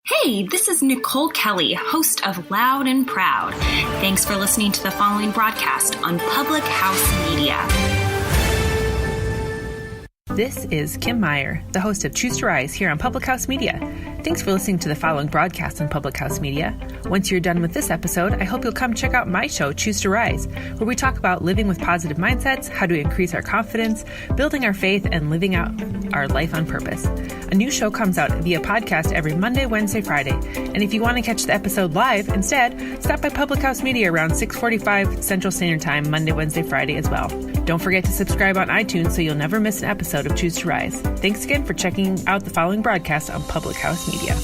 Hey, this is Nicole Kelly, host of Loud and Proud. Thanks for listening to the following broadcast on Public House Media. This is Kim Meyer, the host of Choose to Rise here on Public House Media. Thanks for listening to the following broadcast on Public House Media. Once you're done with this episode, I hope you'll come check out my show, Choose to Rise, where we talk about living with positive mindsets, how to increase our confidence, building our faith, and living out our life on purpose. A new show comes out via podcast every Monday, Wednesday, Friday. And if you want to catch the episode live instead, stop by Public House Media around 6:45 Central Standard Time, Monday, Wednesday, Friday as well. Don't forget to subscribe on iTunes so you'll never miss an episode of Choose to Rise. Thanks again for checking out the following broadcast on Public House Media.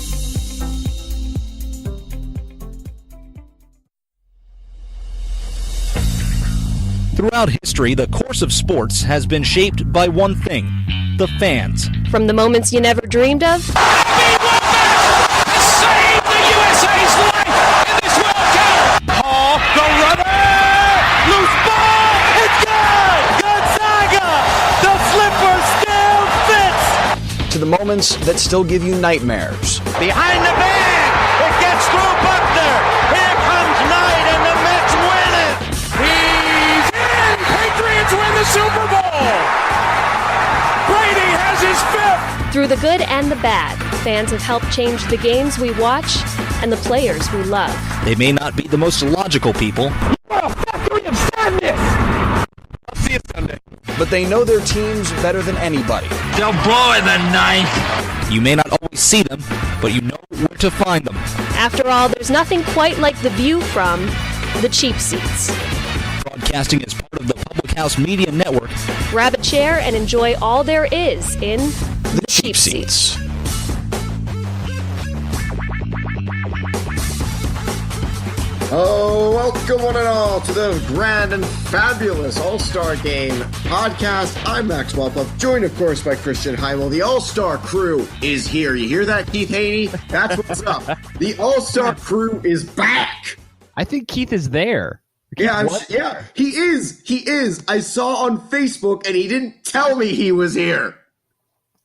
Throughout history, the course of sports has been shaped by one thing: the fans. From the moments you never dreamed of, Manny Wolpoff has saved the USA's life in this World Cup. Paul, the runner, loose ball, it's good! Gonzaga, the slipper still fits! To the moments that still give you nightmares. Behind the bag, it gets through Buckner. Here comes Knight, and the Mets win it. He's in! Patriots win the Super Bowl! Brady has his fifth! through the good and the bad, fans have helped change the games we watch and the players we love. They may not be the most logical people, What a factory of sadness! I'll see you Sunday. But they know their teams better than anybody. They'll blow in the ninth. You may not always see them, but you know where to find them. After all, there's nothing quite like the view from the cheap seats. Broadcasting as part of the Public House Media Network. Grab a chair and enjoy all there is in the cheap seats. Oh, welcome one and all to the grand and fabulous All-Star Game podcast. I'm Max Wolpoff, joined of course by Christian Heimall. The All-Star crew is here. You hear that, Keith Haney? That's what's up. The All-Star crew is back. I think Keith is there. Yeah, he is. He is. I saw on Facebook and he didn't tell me he was here.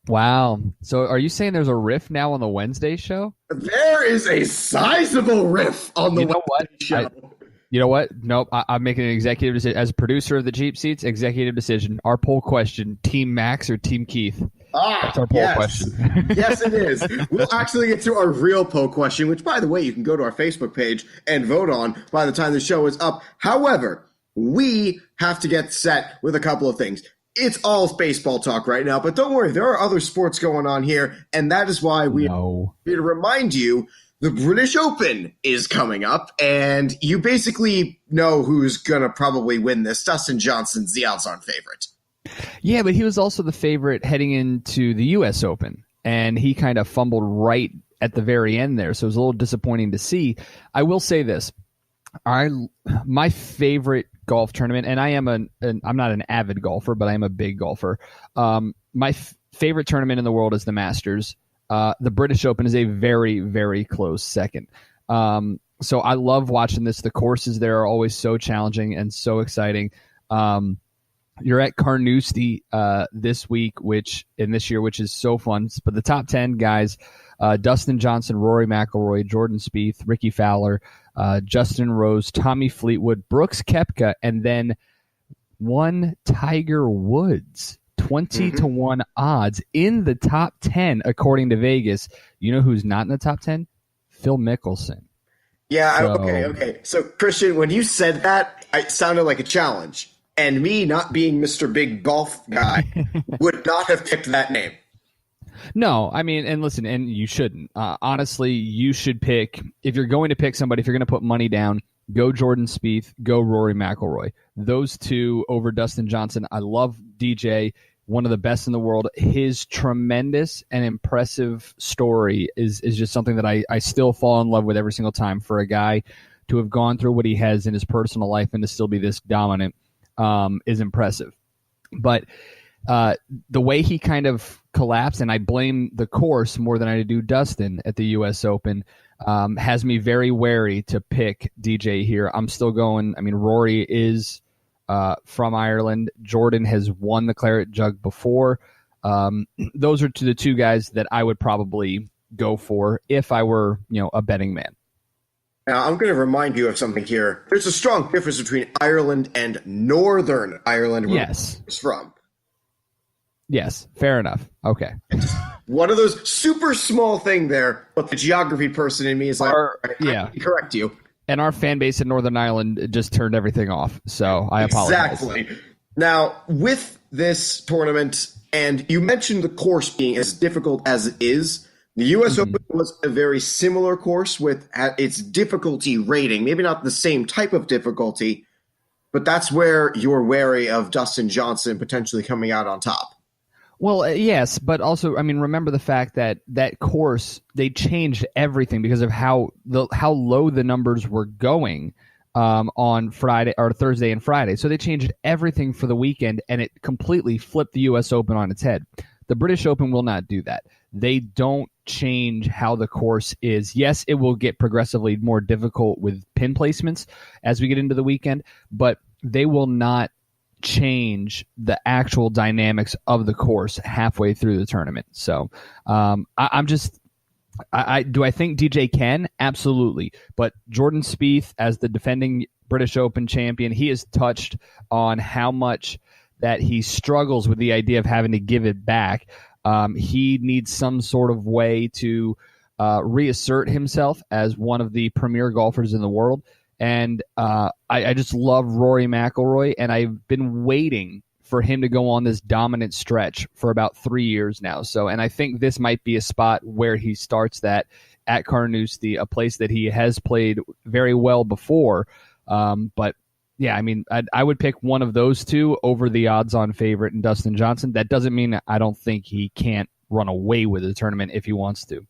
Wow. So are you saying there's a riff now on the Wednesday show? There is a sizable riff on the Wednesday show. You know what? Nope. I'm making an executive decision. As a producer of the Cheap Seats, executive decision. Our poll question, Team Max or Team Keith? That's our poll question. Yes, it is. We'll actually get to our real poll question, which, by the way, you can go to our Facebook page and vote on by the time the show is up. However, we have to get set with a couple of things. It's all baseball talk right now, but don't worry, there are other sports going on here, and that is why we are here to remind you the British Open is coming up, and you basically know who's going to probably win this. Dustin Johnson's the odds-on favorite. Yeah, but he was also the favorite heading into the U.S. Open, and he kind of fumbled right at the very end there, so it was a little disappointing to see. I will say this. My favorite golf tournament, and I'm not an avid golfer, but I am a big golfer. My favorite tournament in the world is the Masters. The British Open is a very, very close second. So I love watching this. The courses there are always so challenging and so exciting. You're at Carnoustie this week, which is so fun. But the top 10 guys, Dustin Johnson, Rory McIlroy, Jordan Spieth, Ricky Fowler, Justin Rose, Tommy Fleetwood, Brooks Koepka, and then one Tiger Woods. 20-1 odds in the top 10 according to Vegas. You know who's not in the top 10? Phil Mickelson. Yeah, okay. So, Christian, when you said that, it sounded like a challenge. And me not being Mr. Big Golf guy would not have picked that name. No, I mean, and listen, and you shouldn't. Honestly, you should pick, if you're going to pick somebody, if you're going to put money down, go Jordan Spieth, go Rory McIlroy. Those two over Dustin Johnson. I love DJ, one of the best in the world. His tremendous and impressive story is just something that I still fall in love with every single time. For a guy to have gone through what he has in his personal life and to still be this dominant is impressive. But the way he kind of collapsed, and I blame the course more than I do Dustin at the U.S. Open, has me very wary to pick DJ here. I'm still going. I mean, Rory is from Ireland. Jordan has won the Claret Jug before. Those are the two guys that I would probably go for if I were, a betting man. Now, I'm going to remind you of something here. There's a strong difference between Ireland and Northern Ireland, where it's from. Yes, fair enough. Okay. One of those super small thing there, but the geography person in me is like, I need to correct you. And our fan base in Northern Ireland just turned everything off, so I apologize. Exactly. Now, with this tournament, and you mentioned the course being as difficult as it is, the U.S. Open was a very similar course with its difficulty rating. Maybe not the same type of difficulty, but that's where you're wary of Dustin Johnson potentially coming out on top. Well, yes, but also, remember the fact that course, they changed everything because of how low the numbers were going on Friday or Thursday and Friday. So they changed everything for the weekend, and it completely flipped the U.S. Open on its head. The British Open will not do that. They don't change how the course is. Yes, it will get progressively more difficult with pin placements as we get into the weekend, but they will not change the actual dynamics of the course halfway through the tournament. So do I think DJ can? Absolutely. But Jordan Spieth, as the defending British Open champion, he has touched on how much that he struggles with the idea of having to give it back. He needs some sort of way to reassert himself as one of the premier golfers in the world. And I just love Rory McIlroy, and I've been waiting for him to go on this dominant stretch for about 3 years now. And I think this might be a spot where he starts that at Carnoustie, a place that he has played very well before. But yeah, I would pick one of those two over the odds-on favorite in Dustin Johnson. That doesn't mean I don't think he can't run away with the tournament if he wants to.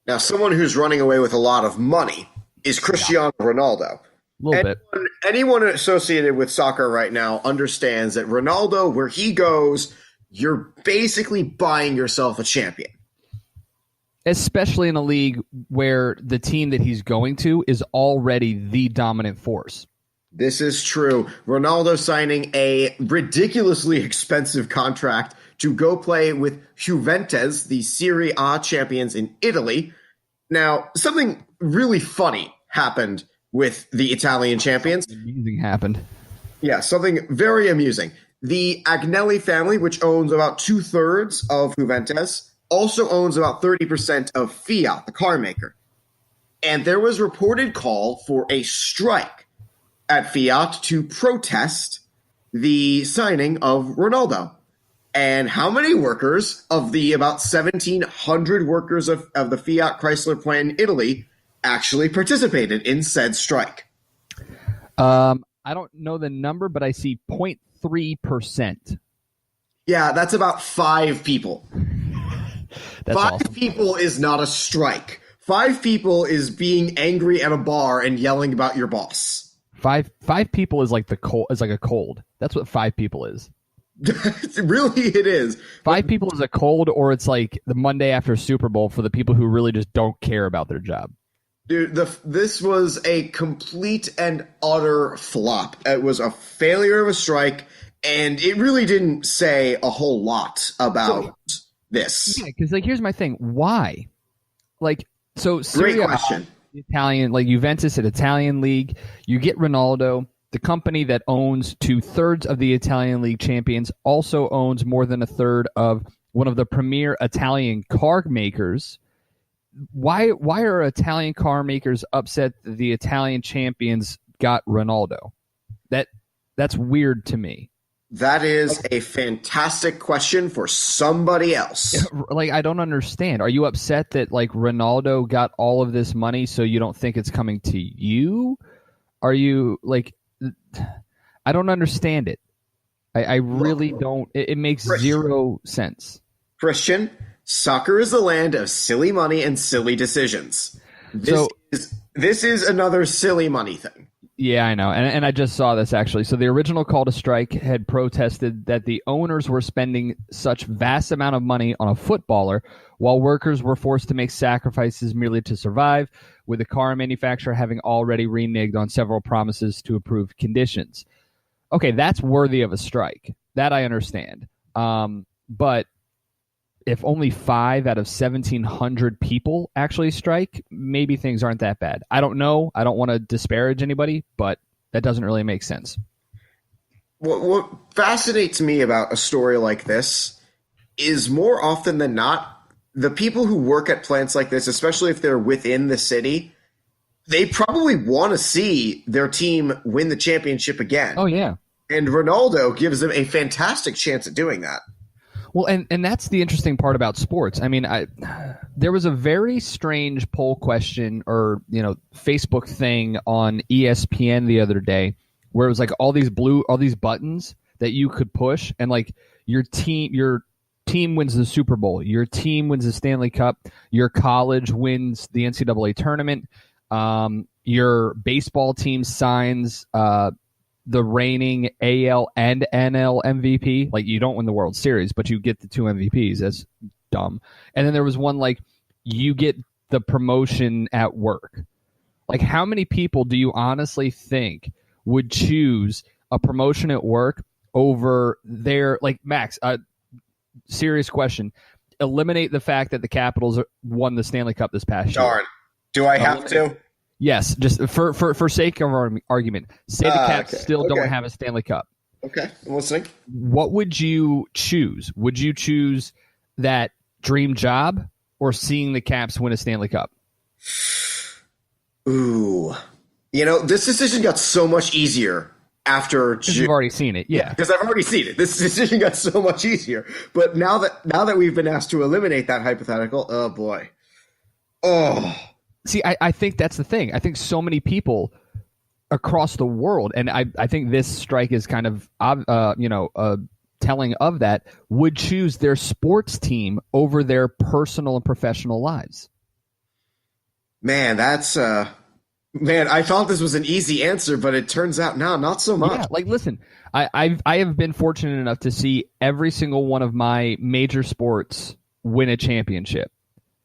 Now, someone who's running away with a lot of money is Cristiano Ronaldo. A little bit. Anyone associated with soccer right now understands that Ronaldo, where he goes, you're basically buying yourself a champion. Especially in a league where the team that he's going to is already the dominant force. This is true. Ronaldo signing a ridiculously expensive contract to go play with Juventus, the Serie A champions in Italy. Now, something really funny happened with the Italian champions. Amusing happened. Yeah, something very amusing. The Agnelli family, which owns about 2/3 of Juventus, also owns about 30% of Fiat, the car maker. And there was reported call for a strike at Fiat to protest the signing of Ronaldo. And how many workers of the about 1,700 workers of the Fiat Chrysler plant in Italy actually participated in said strike? I don't know the number, but I see 0.3%. Yeah, that's about 5 people. That's 5 awesome. people is not a strike. 5 people is being angry at a bar and yelling about your boss. Five people is like a cold. That's what 5 people is. Really, it is. 5 people is a cold, or it's like the Monday after Super Bowl for the people who really just don't care about their job. Dude, this was a complete and utter flop. It was a failure of a strike, and it really didn't say a whole lot about this. Yeah, because here's my thing. Why? Great question. Italian, like Juventus, an Italian league. You get Ronaldo. The company that owns 2/3 of the Italian league champions also owns more than 1/3 of one of the premier Italian car makers. Why are Italian car makers upset that the Italian champions got Ronaldo? That's weird to me. That is a fantastic question for somebody else. I don't understand. Are you upset that Ronaldo got all of this money so you don't think it's coming to you? Are you I don't understand it. I really don't. It makes zero sense. Christian, soccer is the land of silly money and silly decisions. This is another silly money thing. Yeah, I know. And I just saw this, actually. So the original call to strike had protested that the owners were spending such vast amount of money on a footballer while workers were forced to make sacrifices merely to survive, with the car manufacturer having already reneged on several promises to improve conditions. Okay, that's worthy of a strike. That I understand. But if only 5 out of 1,700 people actually strike, maybe things aren't that bad. I don't know. I don't want to disparage anybody, but that doesn't really make sense. What fascinates me about a story like this is more often than not, the people who work at plants like this, especially if they're within the city, they probably want to see their team win the championship again. Oh, yeah. And Ronaldo gives them a fantastic chance at doing that. Well, and that's the interesting part about sports. I mean, there was a very strange poll question or, Facebook thing on ESPN the other day where it was like all these buttons that you could push, and like your team wins the Super Bowl, your team wins the Stanley Cup, your college wins the NCAA tournament, your baseball team signs the reigning AL and NL MVP. Like, you don't win the World Series, but you get the 2 MVPs. That's dumb. And then there was one like, you get the promotion at work. Like, how many people do you honestly think would choose a promotion at work over their, like, Max, serious question. Eliminate the fact that the Capitals won the Stanley Cup this past year. Darn. Do I have to? Yes, just for sake of our argument, say the Caps don't have a Stanley Cup. Okay, I'm listening. What would you choose? Would you choose that dream job or seeing the Caps win a Stanley Cup? Ooh. This decision got so much easier after you've already seen it. Yeah. Because I've already seen it. This decision got so much easier. But now that we've been asked to eliminate that hypothetical, oh boy. Oh. See, I think that's the thing. I think so many people across the world, and I think this strike is kind of telling of that, would choose their sports team over their personal and professional lives. Man, I thought this was an easy answer, but it turns out now not so much. Yeah, like, listen, I have been fortunate enough to see every single one of my major sports win a championship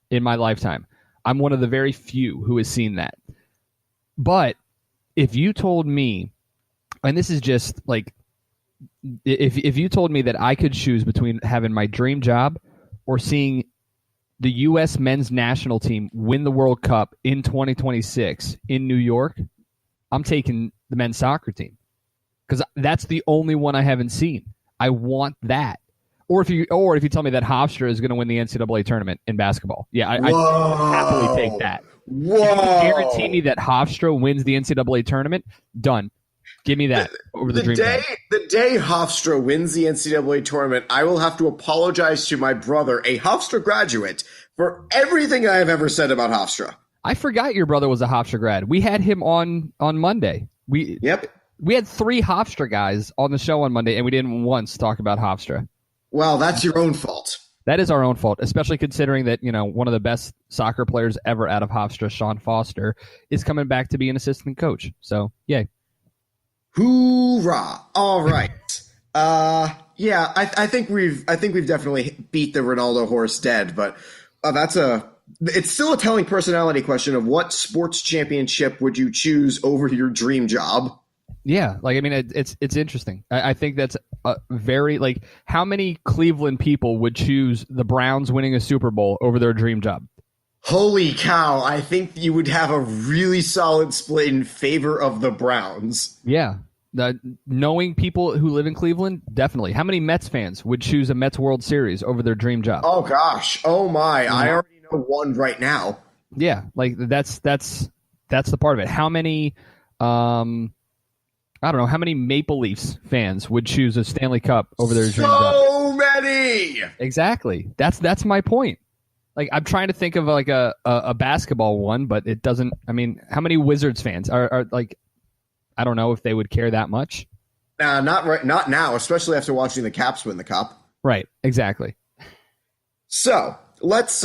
in my lifetime. I'm one of the very few who has seen that. But if you told me, and this is just like, if you told me that I could choose between having my dream job or seeing the U.S. men's national team win the World Cup in 2026 in New York, I'm taking the men's soccer team because that's the only one I haven't seen. I want that. Or if you tell me that Hofstra is going to win the NCAA tournament in basketball, yeah, I happily take that. Whoa! If you guarantee me that Hofstra wins the NCAA tournament, done. Give me that over the dream job. The day Hofstra wins the NCAA tournament, I will have to apologize to my brother, a Hofstra graduate, for everything I have ever said about Hofstra. I forgot your brother was a Hofstra grad. We had him on Monday. We had 3 Hofstra guys on the show on Monday, and we didn't once talk about Hofstra. Well, that's your own fault. That is our own fault, especially considering that, one of the best soccer players ever out of Hofstra, Sean Foster, is coming back to be an assistant coach. So, yay. Hoorah. All right. I think we've definitely beat the Ronaldo horse dead, but it's still a telling personality question of what sports championship would you choose over your dream job? Yeah, it's interesting. I think that's very, like, how many Cleveland people would choose the Browns winning a Super Bowl over their dream job? Holy cow, I think you would have a really solid split in favor of the Browns. Yeah, knowing people who live in Cleveland, definitely. How many Mets fans would choose a Mets World Series over their dream job? Oh gosh, oh my, I already know one right now. Yeah, like that's the part of it. How many I don't know, how many Maple Leafs fans would choose a Stanley Cup over their dream job? So many! Exactly. That's my point. Like, I'm trying to think of like a basketball one, but it doesn't. I mean, how many Wizards fans are like? I don't know if they would care that much. Not now, especially after watching the Caps win the Cup. Right. Exactly. So let's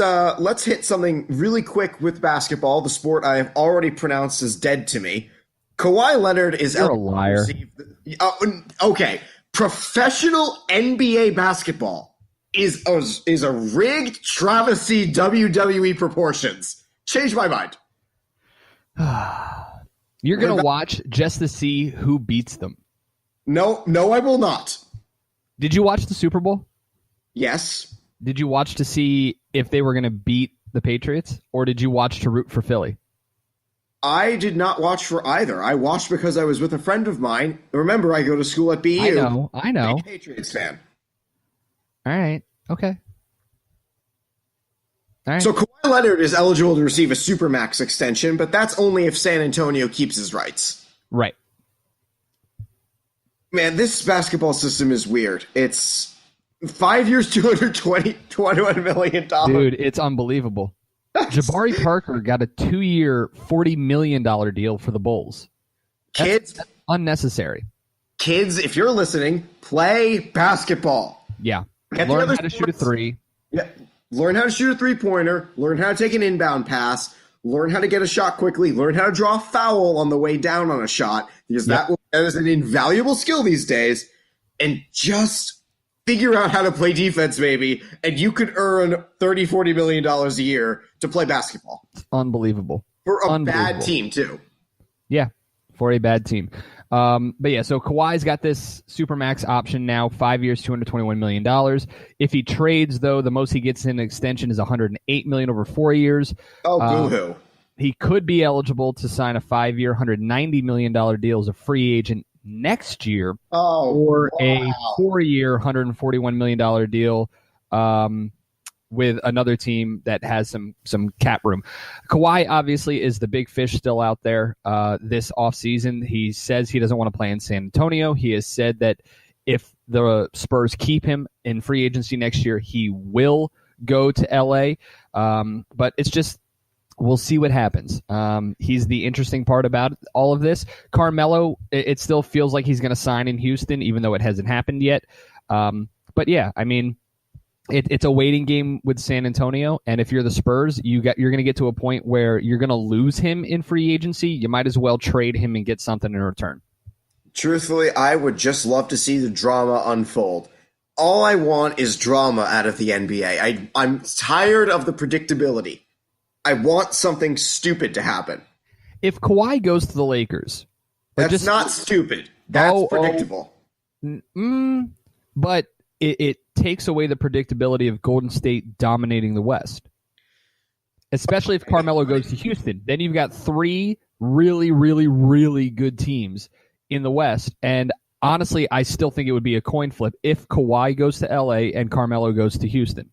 hit something really quick with basketball, the sport I have already pronounced as dead to me. Kawhi Leonard is You're a liar. Okay, professional NBA basketball is a rigged travesty WWE proportions. Change my mind. You're going to watch just to see who beats them. No, I will not. Did you watch the Super Bowl? Yes. Did you watch to see if they were going to beat the Patriots, or did you watch to root for Philly? I did not watch for either. I watched because I was with a friend of mine. Remember, I go to school at BU. I know. Big Patriots fan. All right. Okay. All right. So Kawhi Leonard is eligible to receive a Supermax extension, but that's only if San Antonio keeps his rights. Right. Man, this basketball system is weird. It's 5 years, $21 million. Dude, it's unbelievable. Jabari Parker got a 2-year, $40 million deal for the Bulls. That's unnecessary. Kids, if you're listening, play basketball. Yeah. Learn how to shoot a three. Yeah. Learn how to shoot a three-pointer. Learn how to take an inbound pass. Learn how to get a shot quickly. Learn how to draw a foul on the way down on a shot, because that is an invaluable skill these days. And just figure out how to play defense, maybe, and you could earn $30, $40 million a year to play basketball. It's unbelievable. For a bad team, too. Yeah, for a bad team. But yeah, so Kawhi's got this Supermax option now, 5 years, $221 million. If he trades, though, the most he gets in an extension is $108 million over 4 years. Oh, boo-hoo. He could be eligible to sign a 5-year, $190 million deal as a free agent next year, or a 4-year, $141 million deal with another team that has some cap room. Kawhi obviously is the big fish still out there this offseason. He says he doesn't want to play in San Antonio. He has said that if the Spurs keep him in free agency next year, he will go to L.A. But it's just, we'll see what happens. He's the interesting part about all of this. Carmelo, it still feels like he's going to sign in Houston, even though it hasn't happened yet. But yeah, I mean, it's a waiting game with San Antonio, and if you're the Spurs, you're going to get to a point where you're going to lose him in free agency. You might as well trade him and get something in return. Truthfully, I would just love to see the drama unfold. All I want is drama out of the NBA. I'm tired of the predictability. I want something stupid to happen. If Kawhi goes to the Lakers, that's not stupid. That's predictable. But it takes away the predictability of Golden State dominating the West. Especially if Carmelo goes to Houston. Then you've got 3 really, really, really good teams in the West. And honestly, I still think it would be a coin flip if Kawhi goes to LA and Carmelo goes to Houston.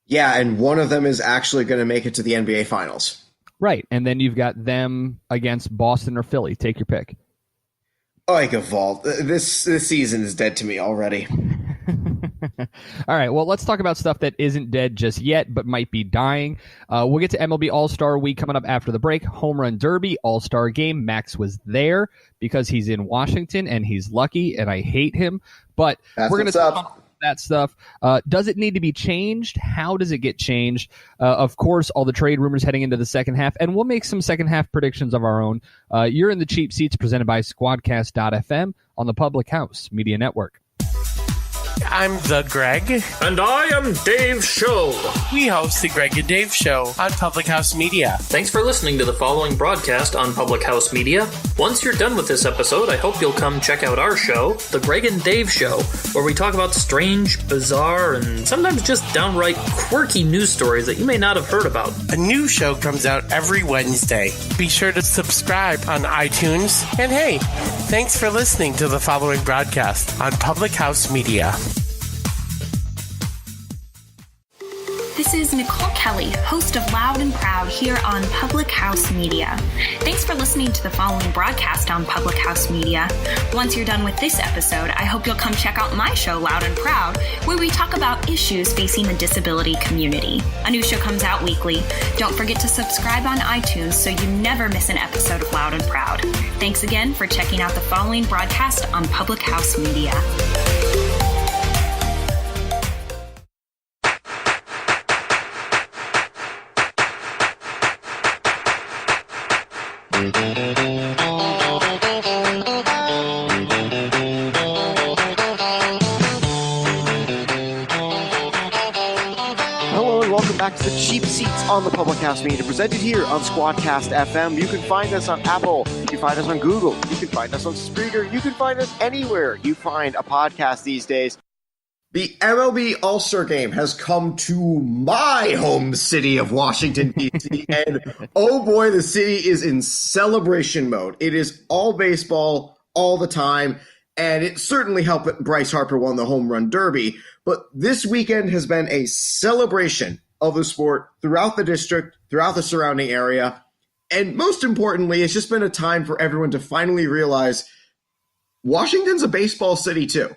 Yeah, and one of them is actually going to make it to the NBA Finals. Right, and then you've got them against Boston or Philly. Take your pick. Vault. This season is dead to me already. All right, well, let's talk about stuff that isn't dead just yet, but might be dying. We'll get to MLB All-Star Week coming up after the break. Home Run Derby, All-Star Game. Max was there because he's in Washington, and he's lucky, and I hate him. But we're going to talk about that stuff. Does it need to be changed? How does it get changed? Of course, all the trade rumors heading into the second half, and we'll make some second half predictions of our own. You're in the Cheap Seats, presented by Squadcast.fm on the Public House Media Network. I'm the Greg. And I am Dave Show. We host the Greg and Dave Show on Public House Media. Thanks for listening to the following broadcast on Public House Media. Once you're done with this episode, I hope you'll come check out our show, The Greg and Dave Show, where we talk about strange, bizarre, and sometimes just downright quirky news stories that you may not have heard about. A new show comes out every Wednesday. Be sure to subscribe on iTunes. And hey, thanks for listening to the following broadcast on Public House Media. This is Nicole Kelly, host of Loud and Proud here on Public House Media. Thanks for listening to the following broadcast on Public House Media. Once you're done with this episode, I hope you'll come check out my show, Loud and Proud, where we talk about issues facing the disability community. A new show comes out weekly. Don't forget to subscribe on iTunes so you never miss an episode of Loud and Proud. Thanks again for checking out the following broadcast on Public House Media. Hello and welcome back to the Cheap Seats on the Public House Media, presented here on Squadcast FM. You can find us on Apple, you can find us on Google, you can find us on Spreaker, you can find us anywhere you find a podcast these days. The MLB All-Star Game has come to my home city of Washington, D.C., and oh boy, the city is in celebration mode. It is all baseball all the time, and it certainly helped that Bryce Harper won the Home Run Derby, but this weekend has been a celebration of the sport throughout the district, throughout the surrounding area, and most importantly, it's just been a time for everyone to finally realize Washington's a baseball city too.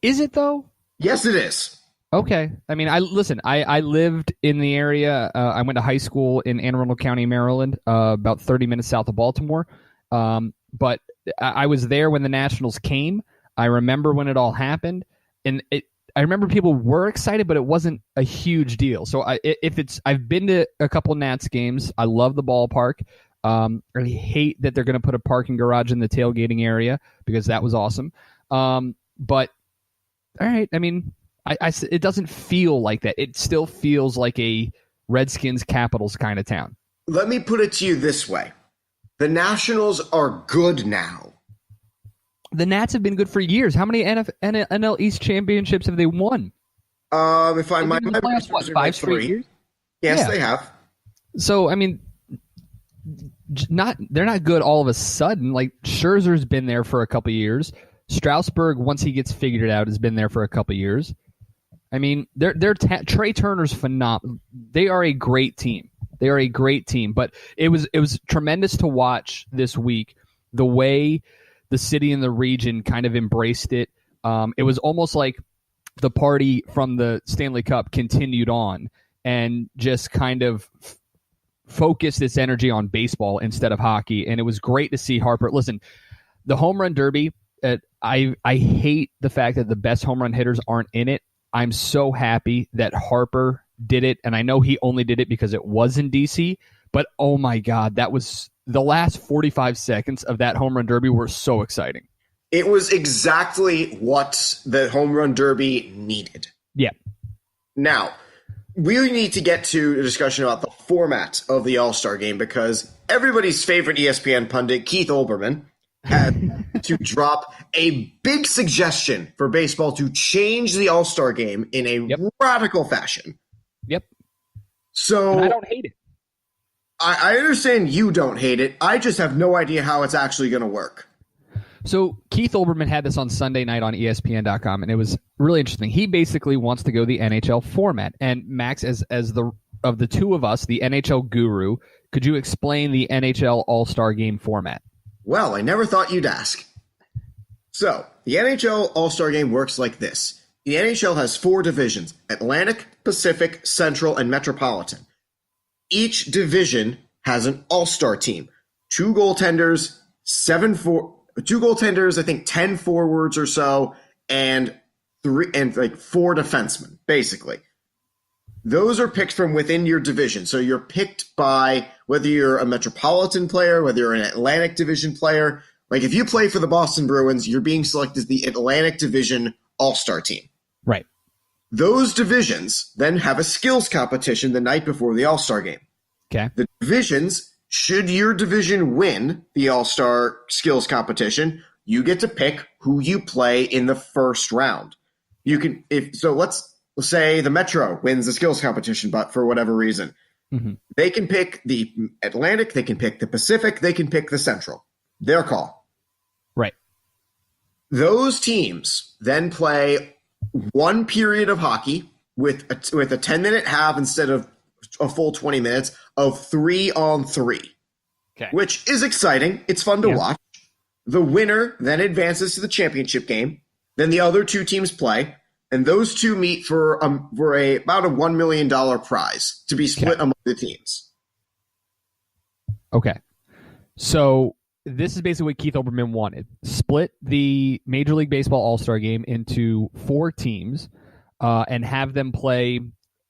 Is it though? Yes, it is. Okay. I mean, I lived in the area. I went to high school in Anne Arundel County, Maryland, about 30 minutes south of Baltimore. But I was there when the Nationals came. I remember when it all happened, and I remember people were excited, but it wasn't a huge deal. So I've been to a couple Nats games. I love the ballpark. I hate that they're going to put a parking garage in the tailgating area because that was awesome. But all right, I mean, it doesn't feel like that. It still feels like a Redskins Capitals kind of town. Let me put it to you this way. The Nationals are good now. The Nats have been good for years. How many NL East championships have they won? If I might, what, 5 straight years? Yes, yeah. They have. So, I mean, they're not good all of a sudden. Like Scherzer's been there for a couple of years. Strasburg, once he gets figured out, has been there for a couple of years. I mean, Trey Turner's phenomenal. They are a great team. They are a great team. But it was tremendous to watch this week the way the city and the region kind of embraced it. It was almost like the party from the Stanley Cup continued on and just kind of focused its energy on baseball instead of hockey. And it was great to see Harper. Listen, the Home Run Derby, I hate the fact that the best home run hitters aren't in it. I'm so happy that Harper did it, and I know he only did it because it was in D.C., but oh my God, that was the last 45 seconds of that Home Run Derby were so exciting. It was exactly what the Home Run Derby needed. Yeah. Now, we need to get to a discussion about the format of the All-Star Game because everybody's favorite ESPN pundit, Keith Olbermann, had to drop a big suggestion for baseball to change the All-Star Game in a radical fashion. Yep. So and I don't hate it. I understand you don't hate it. I just have no idea how it's actually going to work. So Keith Olbermann had this on Sunday night on ESPN.com, and it was really interesting. He basically wants to go the NHL format. And Max, as of the two of us, the NHL guru, could you explain the NHL All-Star Game format? Well, I never thought you'd ask. So, the NHL All-Star Game works like this. The NHL has 4 divisions: Atlantic, Pacific, Central, and Metropolitan. Each division has an All-Star team. 2 goaltenders, 2 goaltenders, I think 10 forwards or so, and 4 defensemen, basically. Those are picked from within your division. So you're picked by whether you're a Metropolitan player, whether you're an Atlantic Division player. Like if you play for the Boston Bruins, you're being selected as the Atlantic Division All-Star team. Right. Those divisions then have a skills competition the night before the All-Star Game. Okay. The divisions, should your division win the All-Star skills competition, you get to pick who you play in the first round. You can, let's say the Metro wins the skills competition, but for whatever reason, they can pick the Atlantic, they can pick the Pacific, they can pick the Central. Their call. Right. Those teams then play 1 period of hockey with a 10-minute half instead of a full 20 minutes of 3-on-3, which is exciting. It's fun to watch. The winner then advances to the championship game. Then the other 2 teams play. And those 2 meet for about a $1 million prize to be split among the teams. Okay. So this is basically what Keith Olbermann wanted. Split the Major League Baseball All-Star Game into 4 teams and have them play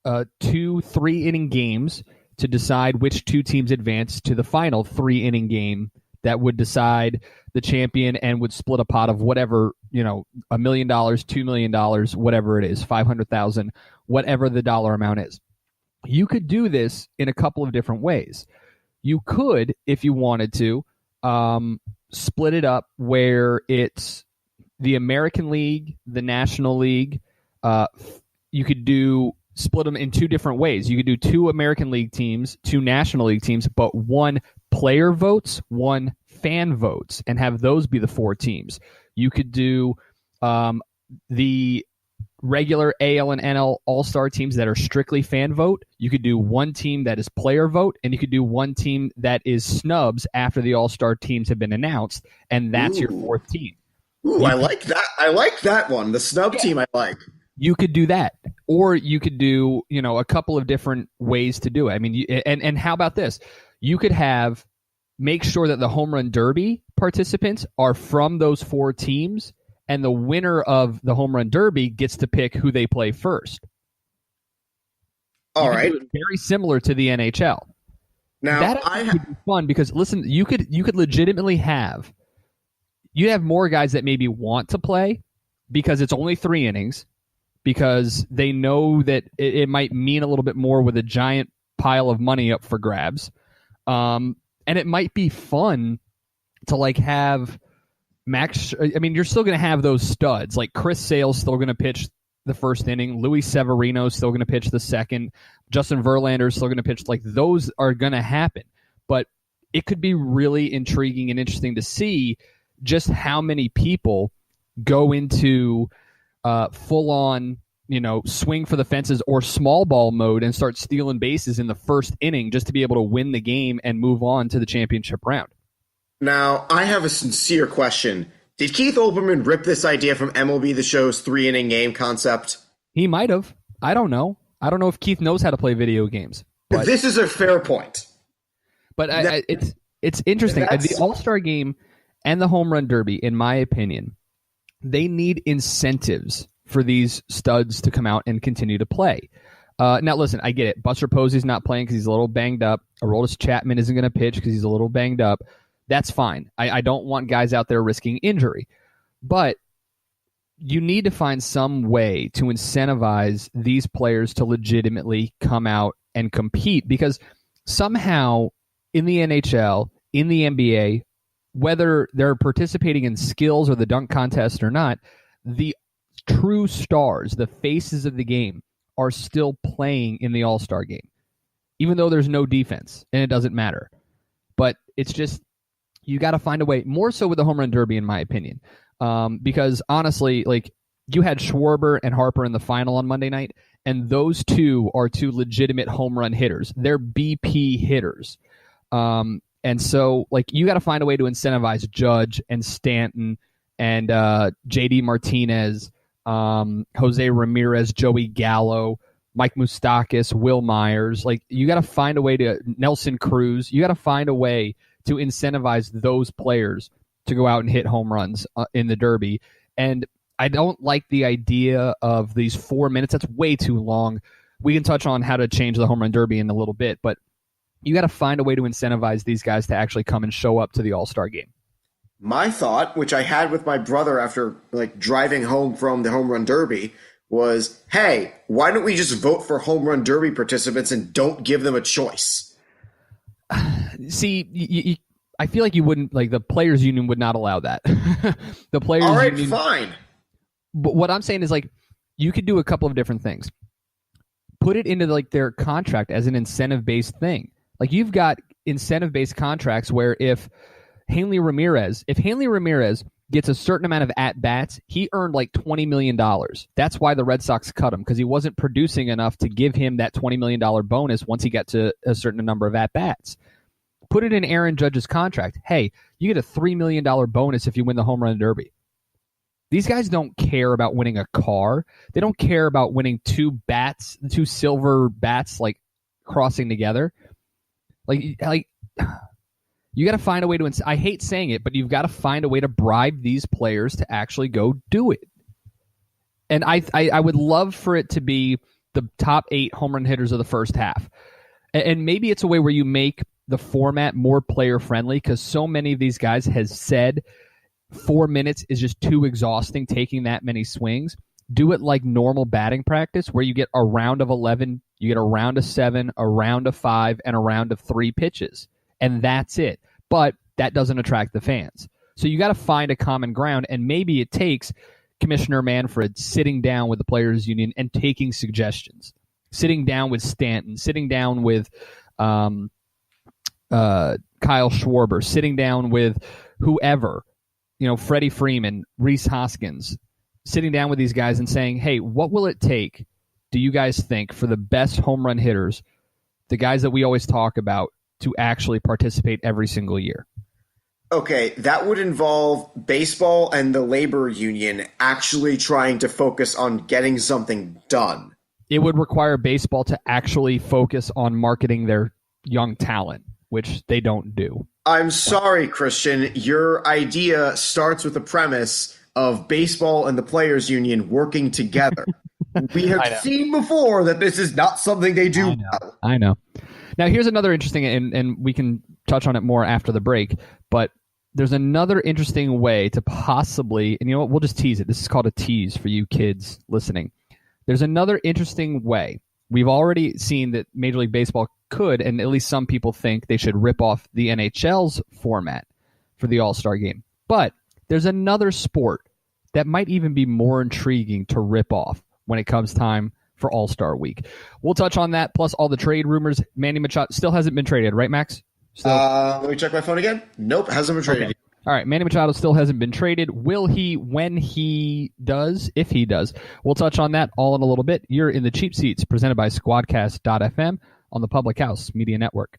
2 3-inning games to decide which 2 teams advance to the final 3-inning game that would decide the champion and would split a pot of whatever, $1 million, $2 million, whatever it is, 500,000, whatever the dollar amount is. You could do this in a couple of different ways. You could, if you wanted to, split it up where it's the American League, the National League. You could split them in two different ways. You could do 2 American League teams, 2 National League teams, but 1 player votes, 1 fan votes, and have those be the 4 teams. You could do the regular AL and NL All-Star teams that are strictly fan vote. You could do 1 team that is player vote, and you could do 1 team that is snubs after the All-Star teams have been announced, and that's your 4th team. Ooh, I like that. I like that one. The snub team I like. You could do that, or you could do, a couple of different ways to do it. I mean, and how about this? You could make sure that the Home Run Derby participants are from those 4 teams, and the winner of the Home Run Derby gets to pick who they play first. All right. Very similar to the NHL. Now, that would be fun because, listen, you could legitimately you have more guys that maybe want to play because it's only 3 innings, because they know that it might mean a little bit more with a giant pile of money up for grabs. And it might be fun to have Max. I mean, you're still going to have those studs. Like Chris Sale's still going to pitch the first inning. Luis Severino's still going to pitch the second. Justin Verlander's still going to pitch. Those are going to happen. But it could be really intriguing and interesting to see just how many people go into full-on, swing for the fences or small ball mode and start stealing bases in the first inning just to be able to win the game and move on to the championship round. Now, I have a sincere question. Did Keith Olbermann rip this idea from MLB The Show's 3-inning game concept? He might have. I don't know. I don't know if Keith knows how to play video games. But this is a fair point. But it's interesting. The All-Star Game and the Home Run Derby, in my opinion, they need incentives for these studs to come out and continue to play. Now, listen, I get it. Buster Posey's not playing because he's a little banged up. Aroldis Chapman isn't going to pitch because he's a little banged up. That's fine. I don't want guys out there risking injury. But you need to find some way to incentivize these players to legitimately come out and compete, because somehow in the NHL, in the NBA, whether they're participating in skills or the dunk contest or not, the true stars, the faces of the game, are still playing in the All-Star game, even though there's no defense, and it doesn't matter. But it's just, you got to find a way, more so with the Home Run Derby, in my opinion, because honestly, you had Schwarber and Harper in the final on Monday night, and those 2 are 2 legitimate home run hitters. They're BP hitters. And so, you got to find a way to incentivize Judge and Stanton and J.D. Martinez, Jose Ramirez, Joey Gallo, Mike Moustakas, Will Myers. You got to find a way to Nelson Cruz. You got to find a way to incentivize those players to go out and hit home runs in the Derby. And I don't like the idea of these 4 minutes. That's way too long. We can touch on how to change the Home Run Derby in a little bit, but you got to find a way to incentivize these guys to actually come and show up to the All-Star game. My thought, which I had with my brother after driving home from the Home Run Derby, was, hey, why don't we just vote for Home Run Derby participants and don't give them a choice? See, I feel like you wouldn't, the Players Union would not allow that. The Players All right, Union, fine. But what I'm saying is, you could do a couple of different things. Put it into their contract as an incentive-based thing. You've got incentive-based contracts where if Hanley Ramirez gets a certain amount of at-bats, he earned $20 million. That's why the Red Sox cut him, because he wasn't producing enough to give him that $20 million bonus once he got to a certain number of at-bats. Put it in Aaron Judge's contract. Hey, you get a $3 million bonus if you win the Home Run Derby. These guys don't care about winning a car. They don't care about winning 2 silver bats crossing together. You got to find a way to. I hate saying it, but you've got to find a way to bribe these players to actually go do it. And I would love for it to be the top 8 home run hitters of the first half, and maybe it's a way where you make the format more player friendly, because so many of these guys has said 4 minutes is just too exhausting taking that many swings. Do it like normal batting practice, where you get a round of 11, you get a round of 7, a round of 5, and a round of 3 pitches. And that's it. But that doesn't attract the fans. So you got to find a common ground, and maybe it takes Commissioner Manfred sitting down with the Players Union and taking suggestions, sitting down with Stanton, sitting down with Kyle Schwarber, sitting down with whoever, Freddie Freeman, Rhys Hoskins, sitting down with these guys and saying, hey, what will it take, do you guys think, for the best home run hitters, the guys that we always talk about, to actually participate every single year? Okay, that would involve baseball and the labor union actually trying to focus on getting something done. It would require baseball to actually focus on marketing their young talent, which they don't do. I'm sorry, Christian. Your idea starts with the premise of baseball and the Players Union working together. We have seen before that this is not something they do well. I know. Now, here's another interesting, and we can touch on it more after the break, but there's another interesting way to possibly, and you know what, we'll just tease it. This is called a tease for you kids listening. There's another interesting way. We've already seen that Major League Baseball could, and at least some people think they should rip off the NHL's format for the All-Star game. But there's another sport that might even be more intriguing to rip off when it comes time for All-Star Week. We'll touch on that, plus all the trade rumors. Manny Machado still hasn't been traded, right, Max? Let me check my phone again. Nope, hasn't been traded. Okay. All right, Manny Machado still hasn't been traded. Will he, when he does, if he does? We'll touch on that all in a little bit. You're in the Cheap Seats, presented by Squadcast.fm on the Public House Media Network.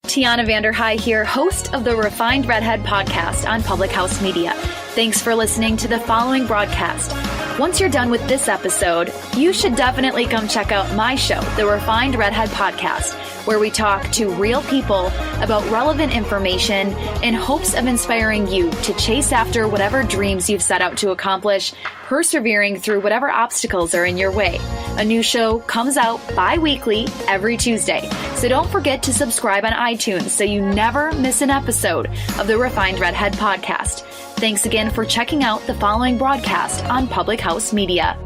Tiana Vanderhei here, host of the Refined Redhead podcast on Public House Media. Thanks for listening to the following broadcast. Once you're done with this episode, you should definitely come check out my show, the Refined Redhead podcast, where we talk to real people about relevant information in hopes of inspiring you to chase after whatever dreams you've set out to accomplish, persevering through whatever obstacles are in your way. A new show comes out bi-weekly every Tuesday, so don't forget to subscribe on iTunes so you never miss an episode of the Refined Redhead podcast. Thanks again for checking out the following broadcast on Public House Media.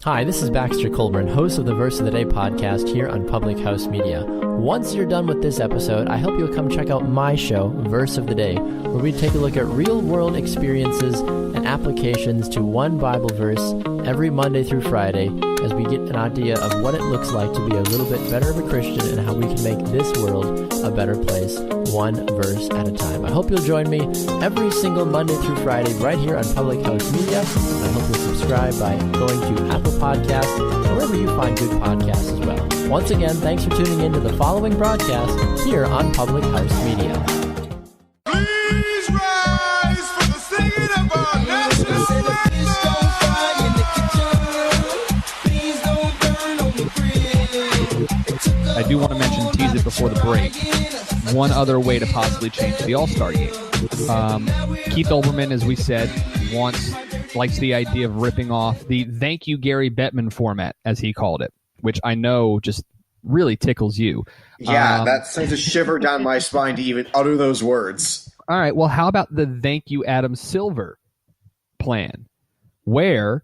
Hi, this is Baxter Colburn, host of the Verse of the Day podcast here on Public House Media. Once you're done with this episode, I hope you'll come check out my show, Verse of the Day, where we take a look at real-world experiences and applications to one Bible verse every Monday through Friday as we get an idea of what it looks like to be a little bit better of a Christian and how we can make this world a better place, one verse at a time. I hope you'll join me every single Monday through Friday right here on Public House Media. And I hope you'll subscribe by going to Apple Podcasts or wherever you find good podcasts as well. Once again, thanks for tuning in to the following broadcast here on Public House Media. Please rise for the singing of our national I do want to mention, tease it before the break, one other way to possibly change the All-Star game. Keith Olbermann, as we said, likes the idea of ripping off the Thank You Gary Bettman format, as he called it, which I know just really tickles you. Yeah, that sends a shiver down my spine to even utter those words. All right, well, how about the Thank You Adam Silver plan, where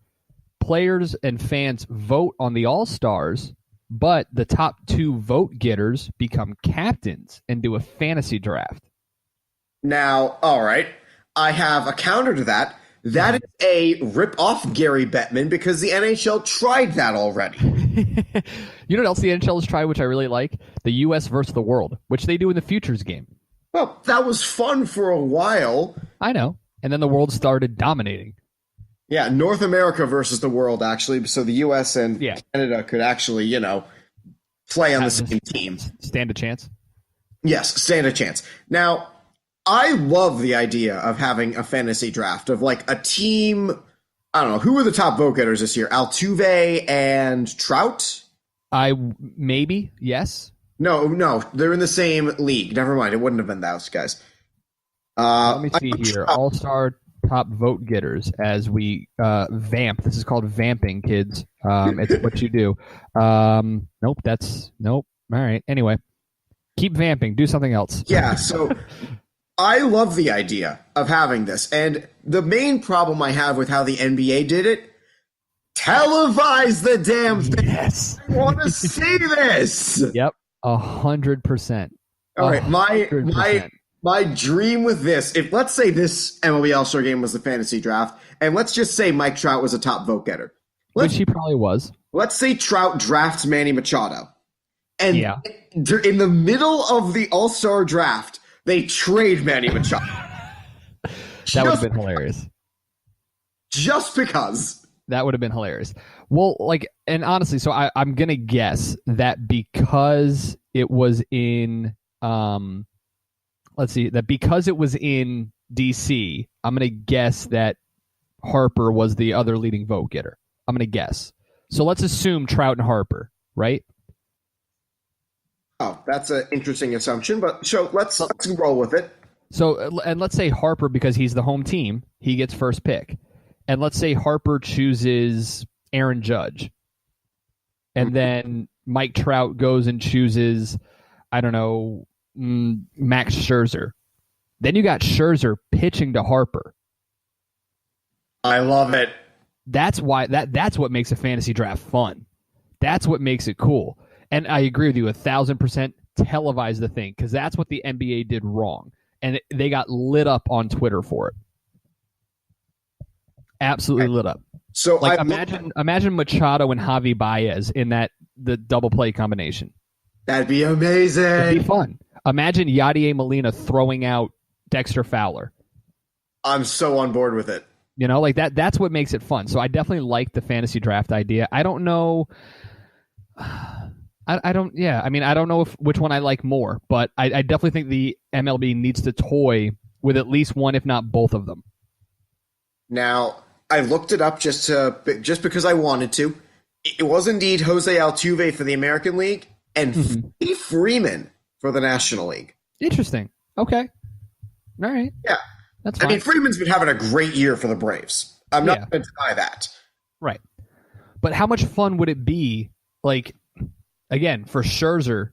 players and fans vote on the All-Stars, but the top two vote getters become captains and do a fantasy draft? Now, all right, I have a counter to that. That is a rip-off Gary Bettman because the NHL tried that already. You know what else the NHL has tried, which I really like? The U.S. versus the world, which they do in the Futures game. Well, that was fun for a while. I know. And then the world started dominating. Yeah, North America versus the world, actually. So the U.S. and Canada could actually, play on the same team. Stand a chance? Yes, stand a chance. Now, I love the idea of having a fantasy draft of like a team. I don't know. Who were the top vote getters this year? Altuve and Trout? Maybe, yes. No, they're in the same league. Never mind. It wouldn't have been those guys. Let me see here. All-Star top vote getters as we vamp. This is called vamping, kids. It's what you do. Nope. All right. Anyway, keep vamping. Do something else. Yeah. So I love the idea of having this. And the main problem I have with how the NBA did it, televise the damn thing. Yes. I want to see this. Yep. 100%. All right, my dream with this, if let's say this MLB All-Star game was the fantasy draft, and let's just say Mike Trout was a top vote getter. Which he probably was. Let's say Trout drafts Manny Machado. And in the middle of the All-Star draft, they trade Manny Machado. That would have been hilarious. Just because. That would have been hilarious. Well, and honestly, so I'm going to guess that because it was in, because it was in DC, I'm going to guess that Harper was the other leading vote getter. I'm going to guess. So let's assume Trout and Harper, right? Oh, that's an interesting assumption, but let's roll with it. So, and let's say Harper, because he's the home team, he gets first pick. And let's say Harper chooses Aaron Judge. And then Mike Trout goes and chooses, I don't know, Max Scherzer. Then you got Scherzer pitching to Harper. I love it. That's why that's what makes a fantasy draft fun. That's what makes it cool. And I agree with you 1,000%. Televise the thing, because that's what the NBA did wrong, and they got lit up on Twitter for it. Absolutely lit up. So imagine Machado and Javi Baez in the double play combination. That'd be amazing. It'd be fun. Imagine Yadier Molina throwing out Dexter Fowler. I'm so on board with it. That's what makes it fun. So I definitely like the fantasy draft idea. I don't know. I don't know which one I like more, but I definitely think the MLB needs to toy with at least one, if not both of them. Now, I looked it up just because I wanted to. It was indeed Jose Altuve for the American League and Freddie Freeman for the National League. Interesting. Okay. All right. Yeah. That's fine. I mean, Freeman's been having a great year for the Braves. I'm not going to deny that. Right. But how much fun would it be, again, for Scherzer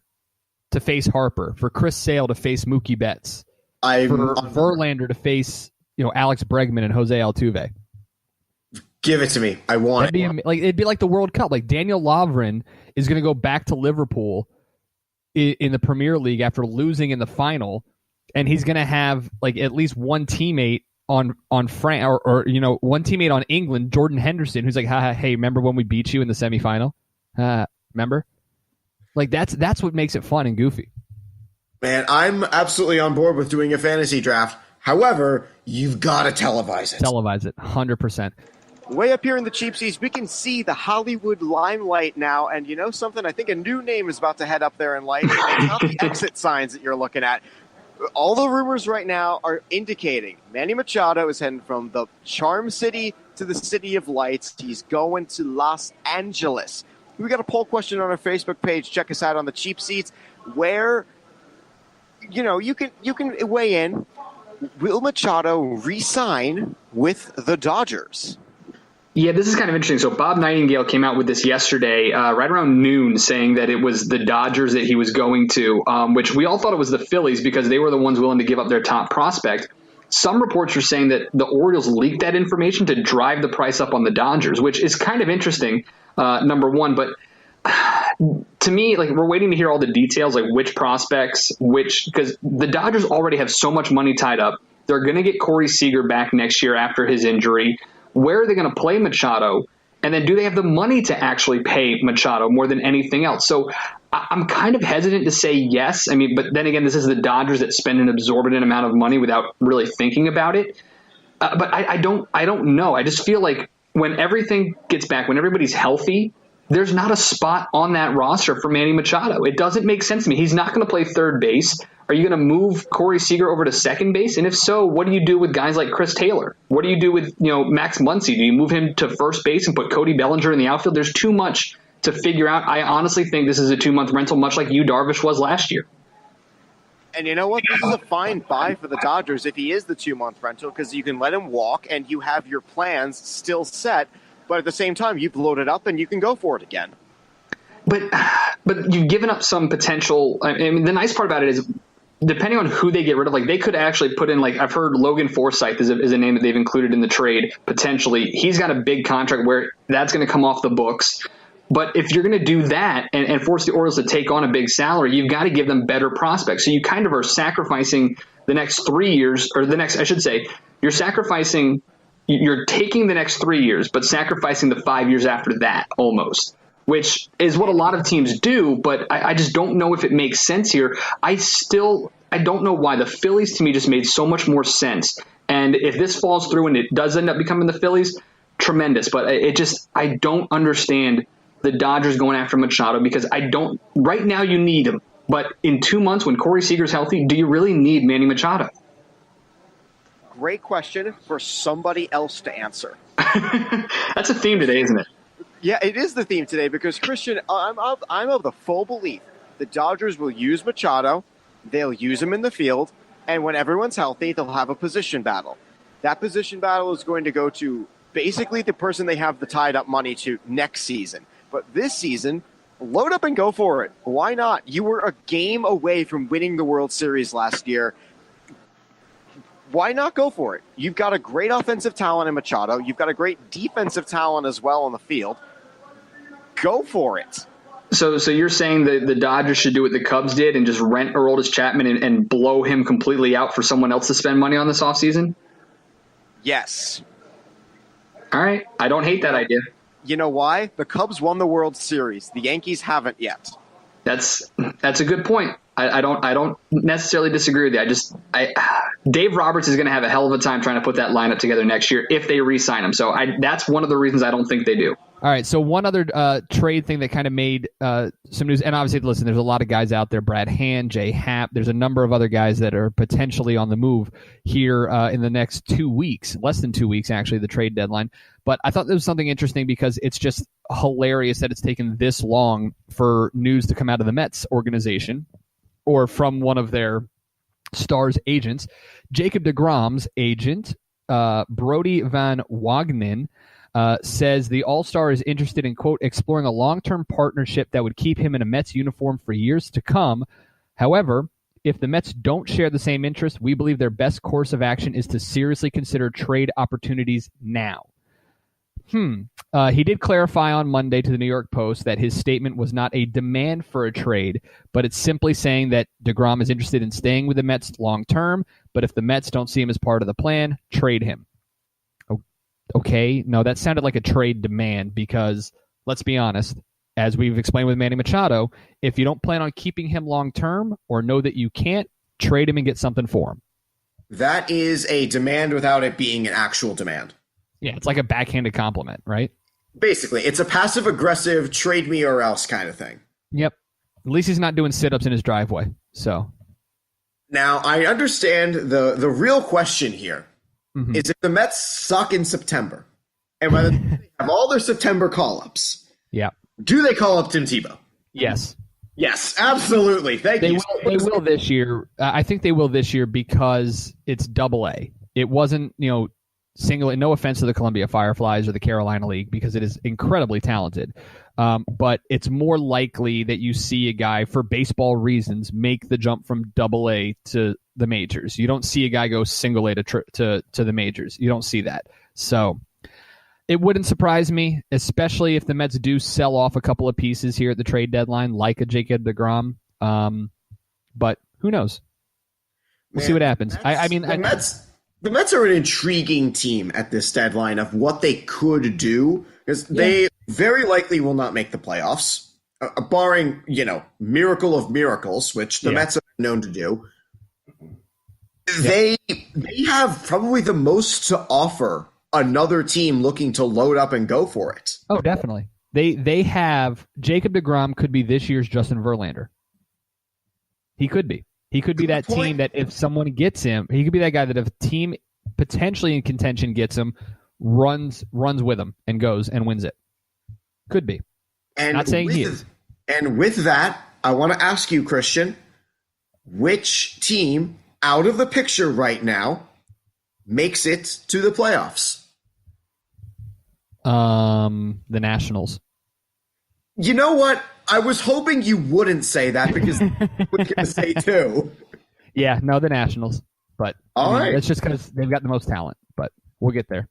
to face Harper, for Chris Sale to face Mookie Betts, for Verlander to face Alex Bregman and Jose Altuve? Give it to me. I want it. It'd be like the World Cup. Daniel Lovren is going to go back to Liverpool in the Premier League after losing in the final, and he's going to have at least one teammate on France or one teammate on England, Jordan Henderson, who's like, hey, remember when we beat you in the semifinal? Remember? That's what makes it fun and goofy. Man, I'm absolutely on board with doing a fantasy draft. However, you've got to televise it. Televise it, 100%. Way up here in the cheap seats, we can see the Hollywood limelight now. And you know something? I think a new name is about to head up there in light. It's not the exit signs that you're looking at. All the rumors right now are indicating Manny Machado is heading from the Charm City to the City of Lights. He's going to Los Angeles. We got a poll question on our Facebook page. Check us out on the cheap seats where, you can weigh in. Will Machado re-sign with the Dodgers? Yeah, this is kind of interesting. So Bob Nightingale came out with this yesterday, right around noon, saying that it was the Dodgers that he was going to, which we all thought it was the Phillies because they were the ones willing to give up their top prospect. Some reports are saying that the Orioles leaked that information to drive the price up on the Dodgers, which is kind of interesting, number one. But to me, we're waiting to hear all the details, which prospects, because the Dodgers already have so much money tied up. They're going to get Corey Seager back next year after his injury. Where are they going to play Machado? And then do they have the money to actually pay Machado more than anything else? So I'm kind of hesitant to say yes. I mean, but then again, this is the Dodgers that spend an exorbitant amount of money without really thinking about it. But I don't know. I just feel like when everything gets back, when everybody's healthy, there's not a spot on that roster for Manny Machado. It doesn't make sense to me. He's not going to play third base. Are you going to move Corey Seager over to second base? And if so, what do you do with guys like Chris Taylor? What do you do with Max Muncy? Do you move him to first base and put Cody Bellinger in the outfield? There's too much to figure out. I honestly think this is a 2-month rental, much like Yu Darvish was last year. And you know what? This is a fine buy for the Dodgers if he is the 2-month rental, because you can let him walk and you have your plans still set. But at the same time, you've loaded up and you can go for it again. But you've given up some potential. I mean, the nice part about it is, depending on who they get rid of, they could actually put in, I've heard Logan Forsythe is a name that they've included in the trade, potentially. He's got a big contract where that's going to come off the books. But if you're going to do that and force the Orioles to take on a big salary, you've got to give them better prospects. So you kind of are sacrificing the next 3 years, or you're taking the next 3 years, but sacrificing the 5 years after that almost, which is what a lot of teams do. But I just don't know if it makes sense here. I don't know why. The Phillies to me just made so much more sense. And if this falls through and it does end up becoming the Phillies, tremendous. But I don't understand the Dodgers going after Machado, because right now you need him. But in 2 months when Corey Seager's healthy, do you really need Manny Machado? Great question for somebody else to answer. That's a theme today, isn't it? Yeah, it is the theme today, because Christian, I'm of the full belief the Dodgers will use Machado, they'll use him in the field, and when everyone's healthy, they'll have a position battle. That position battle is going to go to basically the person they have the tied up money to next season. But this season, load up and go for it. Why not? You were a game away from winning the World Series last year. Why not go for it? You've got a great offensive talent in Machado. You've got a great defensive talent as well on the field. Go for it. So you're saying that the Dodgers should do what the Cubs did and just rent Aroldis Chapman and blow him completely out for someone else to spend money on this offseason? Yes. All right. I don't hate that idea. You know why? The Cubs won the World Series. The Yankees haven't yet. That's a good point. I don't necessarily disagree with you. Dave Roberts is going to have a hell of a time trying to put that lineup together next year if they re-sign him. So that's one of the reasons I don't think they do. All right, so one other trade thing that kind of made some news, and obviously, listen, there's a lot of guys out there, Brad Hand, Jay Happ, there's a number of other guys that are potentially on the move here in the next 2 weeks, less than 2 weeks, actually, the trade deadline. But I thought there was something interesting because it's just hilarious that it's taken this long for news to come out of the Mets organization or from one of their stars' agents. Jacob deGrom's agent, Brody Van Wagenen, says the All-Star is interested in, quote, exploring a long-term partnership that would keep him in a Mets uniform for years to come. However, if the Mets don't share the same interest, we believe their best course of action is to seriously consider trade opportunities now. He did clarify on Monday to the New York Post that his statement was not a demand for a trade, but it's simply saying that deGrom is interested in staying with the Mets long-term, but if the Mets don't see him as part of the plan, trade him. Okay, no, that sounded like a trade demand because, let's be honest, as we've explained with Manny Machado, if you don't plan on keeping him long-term or know that you can't, trade him and get something for him. That is a demand without it being an actual demand. Yeah, it's like a backhanded compliment, right? Basically, it's a passive-aggressive trade me or else kind of thing. Yep. At least he's not doing sit-ups in his driveway. So now, I understand the real question here is if the Mets suck in September, and by the time they have all their September call-ups, do they call up Tim Tebow? Yes. Yes, absolutely. Thank you. They will this year. I think they will this year because it's Double-A. It wasn't, single. No offense to the Columbia Fireflies or the Carolina League because it is incredibly talented. But it's more likely that you see a guy, for baseball reasons, make the jump from Double-A to the majors. You don't see a guy go Single-A to the majors. You don't see that. So it wouldn't surprise me, especially if the Mets do sell off a couple of pieces here at the trade deadline, like a Jacob deGrom. But who knows? We'll see what happens. The Mets are an intriguing team at this deadline of what they could do, because they very likely will not make the playoffs, barring, miracle of miracles, which the Mets are known to do. They have probably the most to offer another team looking to load up and go for it. Oh, definitely. They have Jacob deGrom could be this year's Justin Verlander. He could be. He could be that team that if someone gets him, he could be that guy that if a team potentially in contention gets him, runs with him and goes and wins it. Could be. And not saying he is. And with that, I want to ask you, Christian, which team out of the picture right now makes it to the playoffs? The Nationals. You know what? I was hoping you wouldn't say that because I was going to say too. Yeah, no, the Nationals. But all right. That's just because they've got the most talent. But we'll get there.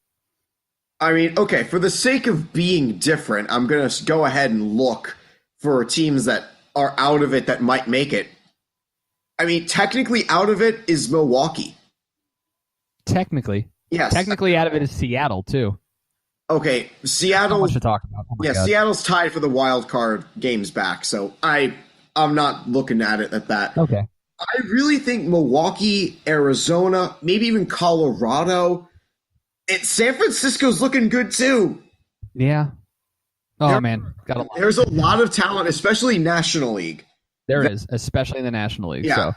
I mean, okay, for the sake of being different, I'm going to go ahead and look for teams that are out of it that might make it. I mean, technically out of it is Milwaukee. Technically. Yes. Technically out of it is Seattle, too. Okay, Seattle. Not much to talk about. Oh my God. Seattle's tied for the wild card games back, so I'm not looking at it at that. Okay. I really think Milwaukee, Arizona, maybe even Colorado, and San Francisco's looking good too. Yeah. Oh, man. There's a lot of talent, especially National League. There is, especially in the National League. Yeah. So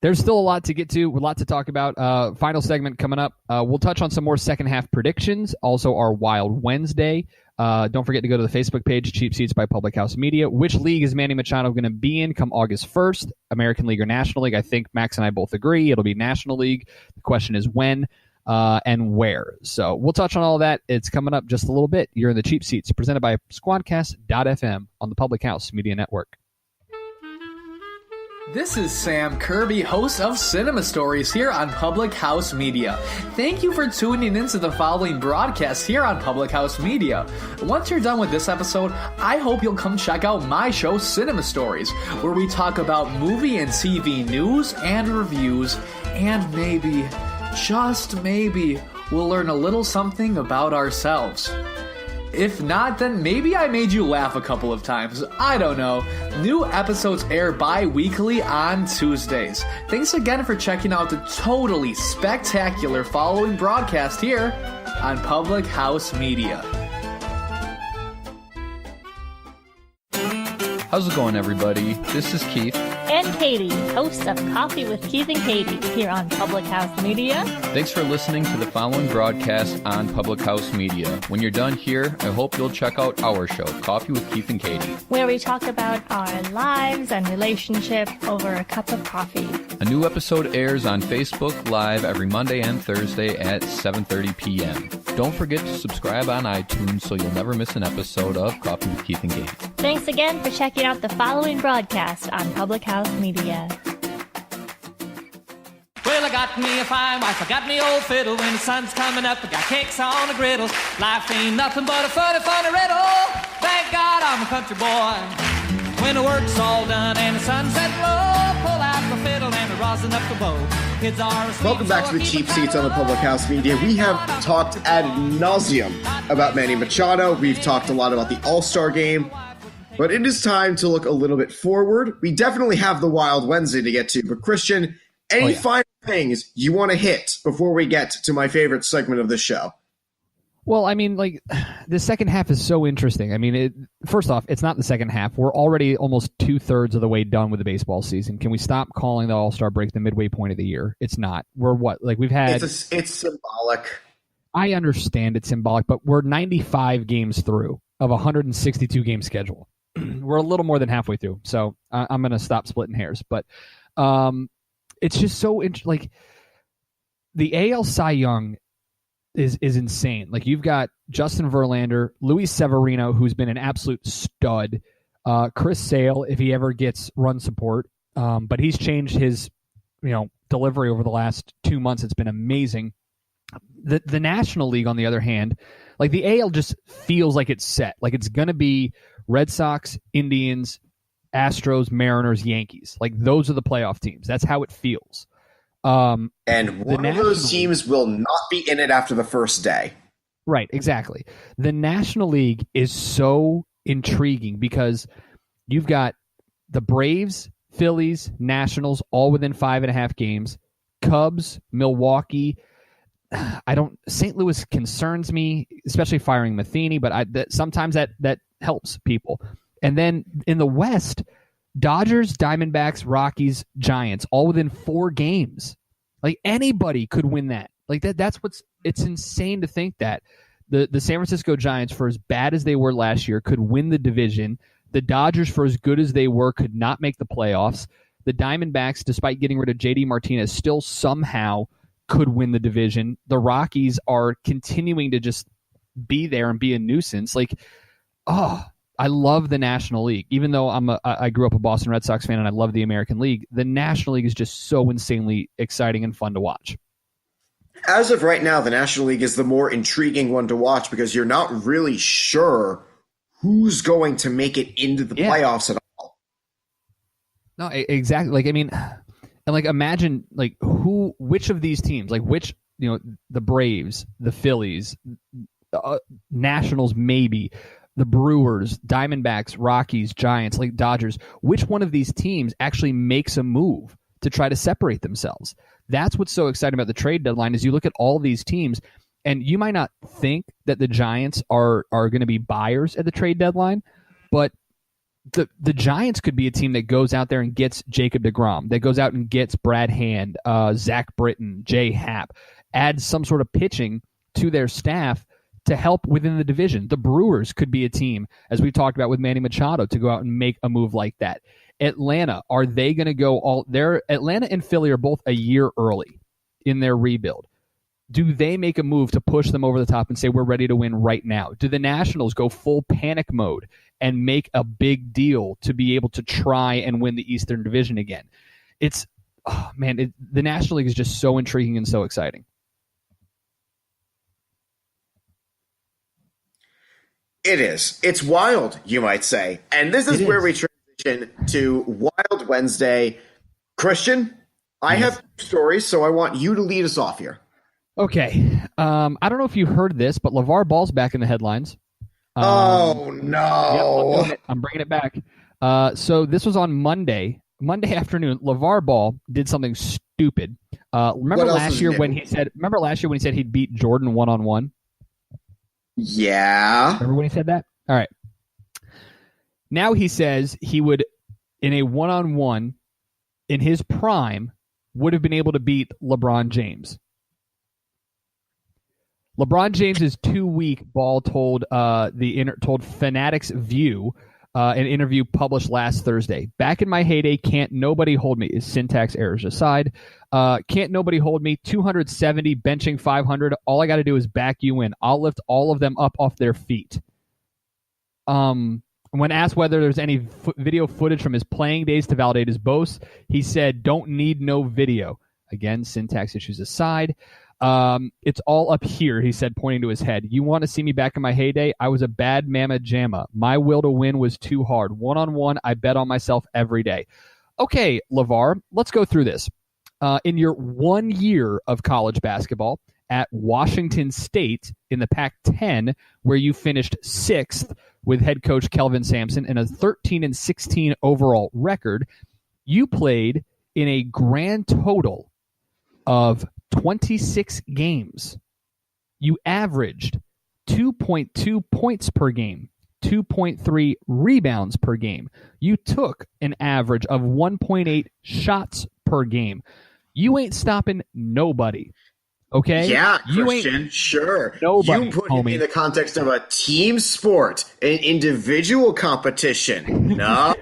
there's still a lot to get to, a lot to talk about. Final segment coming up. We'll touch on some more second half predictions, also our Wild Wednesday. Don't forget to go to the Facebook page, Cheap Seats by Public House Media. Which league is Manny Machado going to be in come August 1st? American League or National League? I think Max and I both agree. It'll be National League. The question is when and where. So we'll touch on all that. It's coming up just a little bit. You're in the Cheap Seats, presented by Squadcast.fm on the Public House Media Network. This is Sam Kirby, host of Cinema Stories here on Public House Media. Thank you for tuning into the following broadcast here on Public House Media. Once you're done with this episode, I hope you'll come check out my show, Cinema Stories, where we talk about movie and TV news and reviews, and maybe, just maybe, we'll learn a little something about ourselves. If not, then maybe I made you laugh a couple of times. I don't know. New episodes air bi-weekly on Tuesdays. Thanks again for checking out the totally spectacular following broadcast here on Public House Media. How's it going, everybody? This is Keith. And Katie, hosts of Coffee with Keith and Katie here on Public House Media. Thanks for listening to the following broadcast on Public House Media. When you're done here, I hope you'll check out our show, Coffee with Keith and Katie, where we talk about our lives and relationship over a cup of coffee. A new episode airs on Facebook Live every Monday and Thursday at 7:30 p.m. Don't forget to subscribe on iTunes so you'll never miss an episode of Coffee with Keith and Katie. Thanks again for checking out the following broadcast on Public House Media. Well, I got me a fine wife, I got me old fiddle. When the sun's coming up, I got cakes on the griddle. Life ain't nothing but a funny, funny riddle. Thank God I'm a country boy. When the work's all done and the sunset low, pull out the fiddle and the rosin up the bow. Kids are asleep. Welcome back to the Cheap Seats on the Public House Media. We have talked ad nauseum about Manny Machado. We've talked a lot about the All-Star game. But it is time to look a little bit forward. We definitely have the Wild Wednesday to get to. But Christian, any final things you want to hit before we get to my favorite segment of the show? Well, I mean, like, the second half is so interesting. I mean, first off, it's not the second half. We're already almost 2/3 of the way done with the baseball season. Can we stop calling the All-Star break the midway point of the year? It's not. We're what? Like, we've had... It's symbolic. I understand it's symbolic, but we're 95 games through of a 162-game schedule. We're a little more than halfway through, so I'm going to stop splitting hairs. But it's just so like the AL Cy Young is insane. Like, you've got Justin Verlander, Luis Severino, who's been an absolute stud, Chris Sale, if he ever gets run support, but he's changed his delivery over the last 2 months. It's been amazing. The National League, on the other hand, like, the AL just feels like it's set. Like, it's going to be Red Sox, Indians, Astros, Mariners, Yankees. Like, those are the playoff teams. That's how it feels. And one of those teams will not be in it after the first day. Right, exactly. The National League is so intriguing because you've got the Braves, Phillies, Nationals, all within 5.5 games. Cubs, Milwaukee. St. Louis concerns me, especially firing Matheny, but sometimes that helps people. And then in the West, Dodgers, Diamondbacks, Rockies, Giants, all within 4 games. Like, anybody could win that. Like, it's insane to think that the San Francisco Giants, for as bad as they were last year, could win the division. The Dodgers, for as good as they were, could not make the playoffs. The Diamondbacks, despite getting rid of JD Martinez, still somehow could win the division. The Rockies are continuing to just be there and be a nuisance. Like, I love the National League. Even though I grew up a Boston Red Sox fan and I love the American League, the National League is just so insanely exciting and fun to watch. As of right now, the National League is the more intriguing one to watch because you're not really sure who's going to make it into the playoffs at all. No, exactly. Like, I mean, and like imagine like which of these teams, like which, the Braves, the Phillies, Nationals, maybe the Brewers, Diamondbacks, Rockies, Giants, like Dodgers, which one of these teams actually makes a move to try to separate themselves? That's what's so exciting about the trade deadline is you look at all these teams and you might not think that the Giants are going to be buyers at the trade deadline, but the Giants could be a team that goes out there and gets Jacob deGrom, that goes out and gets Brad Hand, Zach Britton, Jay Happ, adds some sort of pitching to their staff to help within the division. The Brewers could be a team, as we talked about with Manny Machado, to go out and make a move like that. Atlanta, are they going to go all there? Atlanta and Philly are both a year early in their rebuild. Do they make a move to push them over the top and say, we're ready to win right now? Do the Nationals go full panic mode and make a big deal to be able to try and win the Eastern Division again? It's, the National League is just so intriguing and so exciting. It is. It's wild, you might say. And this is where we transition to Wild Wednesday. Christian, I have stories, so I want you to lead us off here. Okay. I don't know if you heard this, but LeVar Ball's back in the headlines. Oh, no. Yep, I'm bringing it back. So this was on Monday afternoon. LeVar Ball did something stupid. Remember last year when he said he'd beat Jordan one-on-one? Yeah. Remember when he said that? All right. Now he says he would, in a one-on-one, in his prime, would have been able to beat LeBron James. LeBron James is too weak, Ball told told Fanatics View, an interview published last Thursday. Back in my heyday, can't nobody hold me. Is syntax errors aside. Can't nobody hold me. 270, benching 500. All I got to do is back you in. I'll lift all of them up off their feet. When asked whether there's any video footage from his playing days to validate his boasts, he said, don't need no video. Again, syntax issues aside. It's all up here, he said, pointing to his head. You want to see me back in my heyday? I was a bad mamma jamma. My will to win was too hard. One-on-one, I bet on myself every day. Okay, LeVar, let's go through this. In your 1 year of college basketball at Washington State in the Pac-10, where you finished 6th with head coach Kelvin Sampson and a 13-16 overall record, you played in a grand total of 26 games. You averaged 2.2 points per game, 2.3 rebounds per game. You took an average of 1.8 shots per game. You ain't stopping nobody. Okay? Yeah, you Christian, sure. Nobody, you put homie. it in the context of a team sport, an individual competition. No.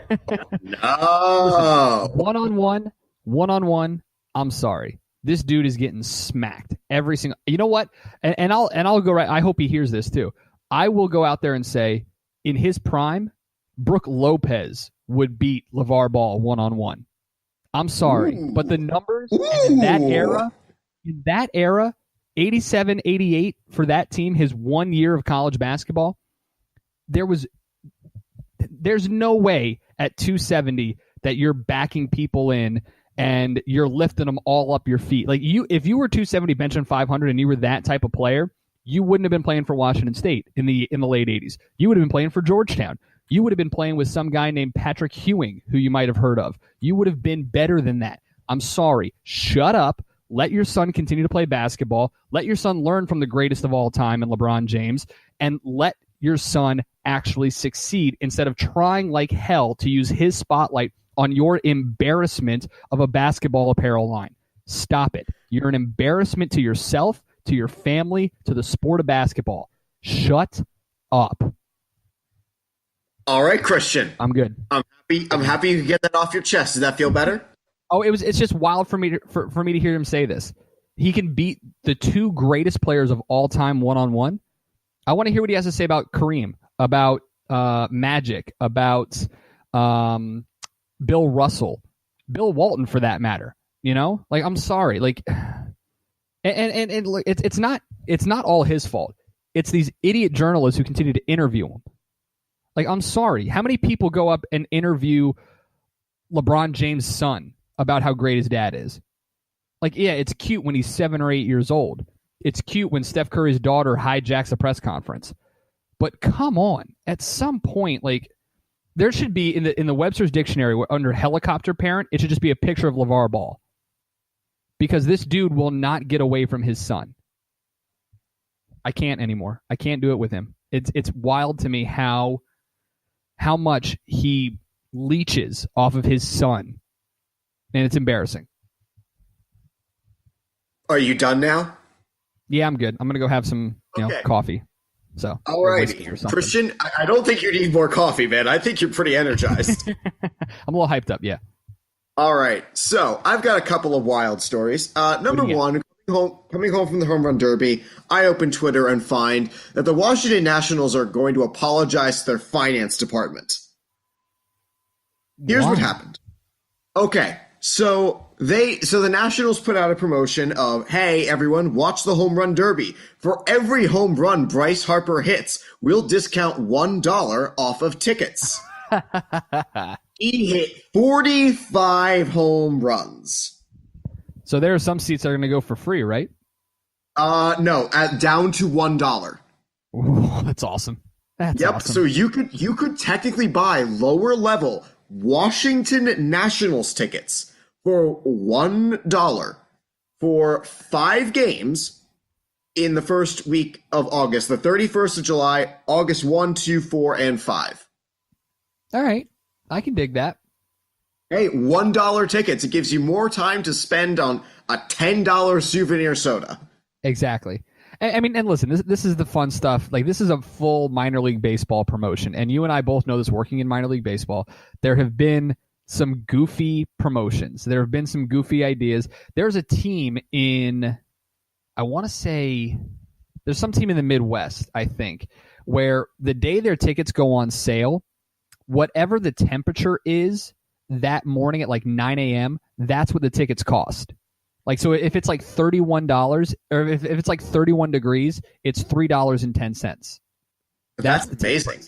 No. One-on-one, I'm sorry. This dude is getting smacked every single. You know what? And I'll go right. I hope he hears this too. I will go out there and say, in his prime, Brooke Lopez would beat LeVar Ball one-on-one. I'm sorry, but the numbers in that era, 87, 88 for that team, his 1 year of college basketball, there's no way at 270 that you're backing people in and you're lifting them all up your feet. Like if you were 270 benching 500 and you were that type of player, you wouldn't have been playing for Washington State in the late 80s. You would have been playing for Georgetown. You would have been playing with some guy named Patrick Ewing, who you might have heard of. You would have been better than that. I'm sorry. Shut up. Let your son continue to play basketball. Let your son learn from the greatest of all time in LeBron James, and let your son actually succeed instead of trying like hell to use his spotlight on your embarrassment of a basketball apparel line. Stop it. You're an embarrassment to yourself, to your family, to the sport of basketball. Shut up. All right, Christian. I'm good. I'm happy you could get that off your chest. Does that feel better? Oh, it's just wild for me to hear him say this. He can beat the two greatest players of all time one-on-one. I want to hear what he has to say about Kareem, about Magic, about Bill Russell, Bill Walton for that matter. You know? Like, I'm sorry. Like, And look, it's not all his fault. It's these idiot journalists who continue to interview him. Like, I'm sorry. How many people go up and interview LeBron James' son about how great his dad is? Like, yeah, it's cute when he's 7 or 8 years old. It's cute when Steph Curry's daughter hijacks a press conference. But come on, at some point, like, there should be in the Webster's dictionary under helicopter parent, it should just be a picture of LeVar Ball. Because this dude will not get away from his son. I can't anymore. I can't do it with him. It's wild to me how much he leeches off of his son. And it's embarrassing. Are you done now? Yeah, I'm good. I'm going to go have some coffee. So, all right, Christian, I don't think you need more coffee, man. I think you're pretty energized. I'm a little hyped up, yeah. All right, so I've got a couple of wild stories. Number one, coming home from the Home Run Derby, I open Twitter and find that the Washington Nationals are going to apologize to their finance department. Here's what happened. Okay, so the Nationals put out a promotion of, hey, everyone, watch the Home Run Derby. For every home run Bryce Harper hits, we'll discount $1 off of tickets. He hit 45 home runs. So there are some seats that are going to go for free, right? No, down to $1. Ooh, that's awesome. That's awesome. So you could technically buy lower level Washington Nationals tickets for $1 for 5 games in the first week of August, the 31st of July, August 1, 2, 4, and 5. All right. I can dig that. Hey, $1 tickets. It gives you more time to spend on a $10 souvenir soda. Exactly. I mean, and listen, this is the fun stuff. Like, this is a full minor league baseball promotion. And you and I both know this working in minor league baseball. There have been some goofy promotions. There have been some goofy ideas. There's a team in, I want to say, there's some team in the Midwest, I think, where the day their tickets go on sale, whatever the temperature is that morning at like 9 a.m., that's what the tickets cost. Like, so if it's like $31, or if it's like 31 degrees, it's $3.10. That's amazing.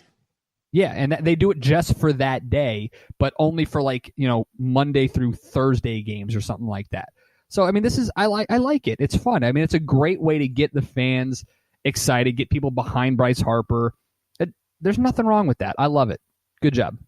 Yeah, and they do it just for that day, but only for like, Monday through Thursday games or something like that. So, I mean, I like it. It's fun. I mean, it's a great way to get the fans excited, get people behind Bryce Harper. There's nothing wrong with that. I love it. Good job.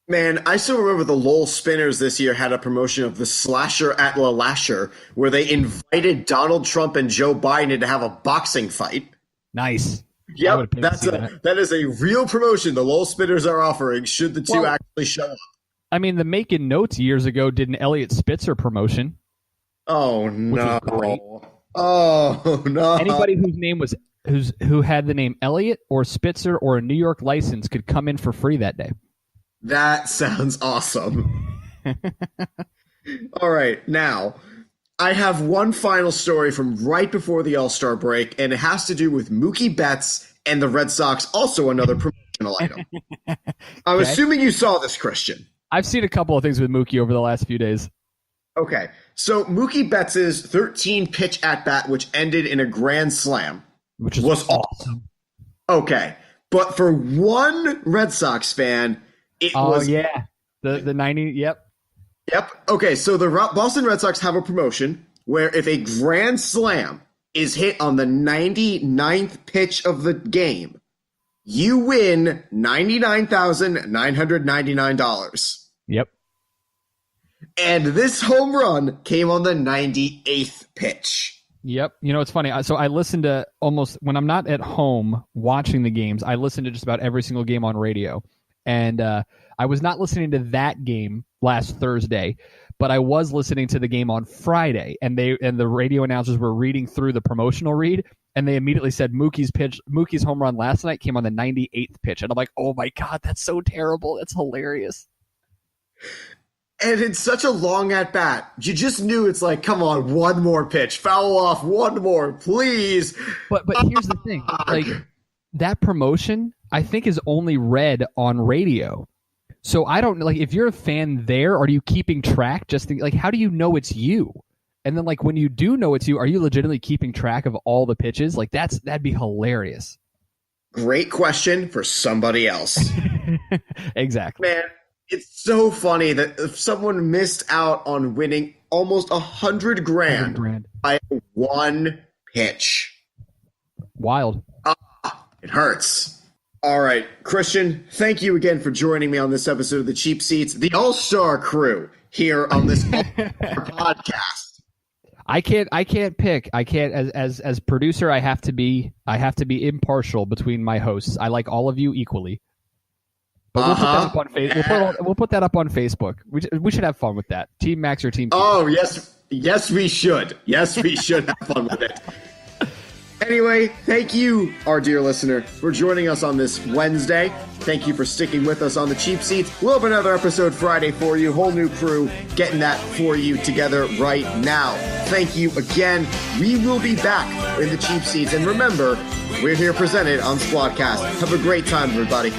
Man, I still remember the Lowell Spinners this year had a promotion of the Slasher at La Lasher where they invited Donald Trump and Joe Biden to have a boxing fight. Nice. Yep, that is a real promotion the Lowell Spinners are offering should the two actually show up. I mean, the Making Notes years ago did an Elliot Spitzer promotion. Oh, no. Oh, no. Anybody whose name was who had the name Elliot or Spitzer or a New York license could come in for free that day. That sounds awesome. All right, now, I have one final story from right before the All-Star break, and it has to do with Mookie Betts and the Red Sox, also another promotional item. I'm assuming you saw this, Christian. I've seen a couple of things with Mookie over the last few days. Okay, so Mookie Betts' 13-pitch at-bat, which ended in a grand slam, which was awesome. Okay, but for one Red Sox fan, the 90, yep. Okay, so the Boston Red Sox have a promotion where if a grand slam is hit on the 99th pitch of the game, you win $99,999. Yep. And this home run came on the 98th pitch. Yep. It's funny. So I listen to almost, when I'm not at home watching the games, I listen to just about every single game on radio. And I was not listening to that game last Thursday, but I was listening to the game on Friday, and the radio announcers were reading through the promotional read, and they immediately said Mookie's home run last night came on the 98th pitch. And I'm like, oh my God, that's so terrible. That's hilarious. And it's such a long at bat. You just knew it's like, come on, one more pitch. Foul off, one more, please. But here's the thing. Like, that promotion, I think, is only read on radio. So I don't, like, if you're a fan there, are you keeping track? Just think, like, how do you know it's you? And then, like, when you do know it's you, are you legitimately keeping track of all the pitches? Like, that'd be hilarious. Great question for somebody else. Exactly. Man, it's so funny that if someone missed out on winning almost $100,000 by one pitch. Wild. It hurts. All right, Christian, thank you again for joining me on this episode of the Cheap Seats, the All-Star crew here on this podcast. I can't pick. I can't as producer. I have to be impartial between my hosts. I like all of you equally. But we'll put that up on Facebook. We'll put that up on Facebook. We should have fun with that. Team Max or Team. Oh yes, we should. Yes, we should have fun with it. Anyway, thank you, our dear listener, for joining us on this Wednesday. Thank you for sticking with us on the Cheap Seats. We'll have another episode Friday for you. Whole new crew getting that for you together right now. Thank you again. We will be back in the Cheap Seats. And remember, we're here presented on Squadcast. Have a great time, everybody.